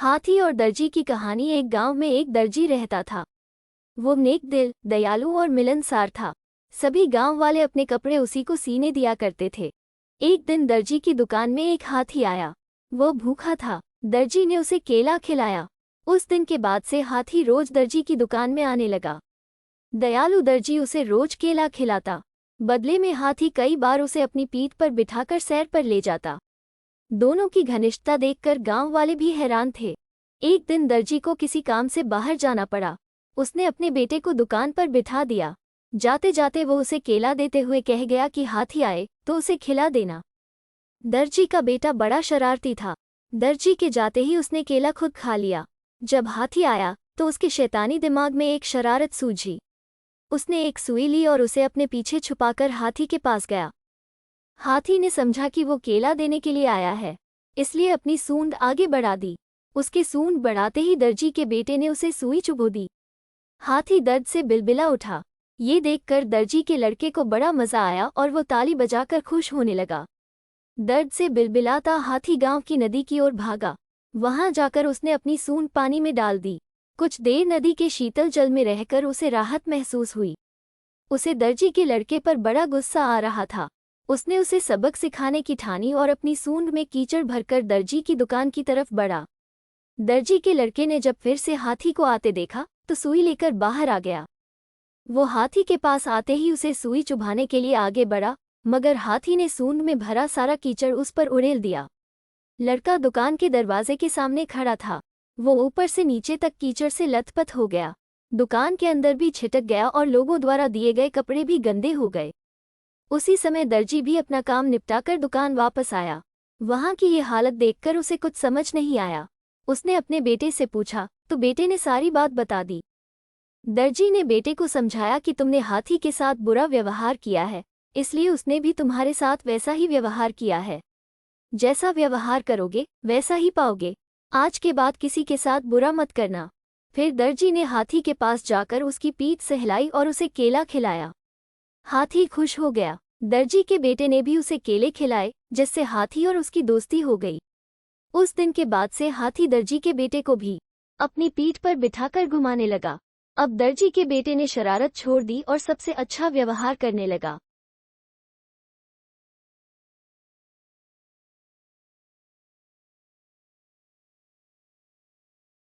हाथी और दर्जी की कहानी। एक गांव में एक दर्जी रहता था। वो नेक दिल, दयालु और मिलनसार था। सभी गांव वाले अपने कपड़े उसी को सीने दिया करते थे। एक दिन दर्जी की दुकान में एक हाथी आया। वो भूखा था। दर्जी ने उसे केला खिलाया। उस दिन के बाद से हाथी रोज दर्जी की दुकान में आने लगा। दयालु दर्जी उसे रोज केला खिलाता। बदले में हाथी कई बार उसे अपनी पीठ पर बिठाकर सैर पर ले जाता। दोनों की घनिष्ठता देखकर गांव वाले भी हैरान थे। एक दिन दर्जी को किसी काम से बाहर जाना पड़ा। उसने अपने बेटे को दुकान पर बिठा दिया। जाते जाते वो उसे केला देते हुए कह गया कि हाथी आए तो उसे खिला देना। दर्जी का बेटा बड़ा शरारती था। दर्जी के जाते ही उसने केला खुद खा लिया। जब हाथी आया तो उसके शैतानी दिमाग में एक शरारत सूझी। उसने एक सुई ली और उसे अपने पीछे छुपाकर हाथी के पास गया। हाथी ने समझा कि वो केला देने के लिए आया है, इसलिए अपनी सूंड आगे बढ़ा दी। उसके सूंड बढ़ाते ही दर्जी के बेटे ने उसे सुई चुभो दी। हाथी दर्द से बिलबिला उठा। ये देखकर दर्जी के लड़के को बड़ा मजा आया और वो ताली बजाकर खुश होने लगा। दर्द से बिलबिलाता हाथी गांव की नदी की ओर भागा। वहां जाकर उसने अपनी सूंड पानी में डाल दी। कुछ देर नदी के शीतल जल में रहकर उसे राहत महसूस हुई। उसे दर्जी के लड़के पर बड़ा गुस्सा आ रहा था। उसने उसे सबक सिखाने की ठानी और अपनी सूंड में कीचड़ भरकर दर्जी की दुकान की तरफ बढ़ा। दर्जी के लड़के ने जब फिर से हाथी को आते देखा तो सुई लेकर बाहर आ गया। वो हाथी के पास आते ही उसे सुई चुभाने के लिए आगे बढ़ा, मगर हाथी ने सूंड में भरा सारा कीचड़ उस पर उड़ेल दिया। लड़का दुकान के दरवाजे के सामने खड़ा था। वो ऊपर से नीचे तक कीचड़ से लथपथ हो गया। दुकान के अंदर भी छिटक गया और लोगों द्वारा दिए गए कपड़े भी गंदे हो गए। उसी समय दर्जी भी अपना काम निपटाकर दुकान वापस आया। वहां की ये हालत देखकर उसे कुछ समझ नहीं आया। उसने अपने बेटे से पूछा तो बेटे ने सारी बात बता दी। दर्जी ने बेटे को समझाया कि तुमने हाथी के साथ बुरा व्यवहार किया है, इसलिए उसने भी तुम्हारे साथ वैसा ही व्यवहार किया है। जैसा व्यवहार करोगे वैसा ही पाओगे। आज के बाद किसी के साथ बुरा मत करना। फिर दर्जी ने हाथी के पास जाकर उसकी पीठ सहलाई और उसे केला खिलाया। हाथी खुश हो गया। दर्जी के बेटे ने भी उसे केले खिलाए, जिससे हाथी और उसकी दोस्ती हो गई। उस दिन के बाद से हाथी दर्जी के बेटे को भी अपनी पीठ पर बिठाकर घुमाने लगा। अब दर्जी के बेटे ने शरारत छोड़ दी और सबसे अच्छा व्यवहार करने लगा।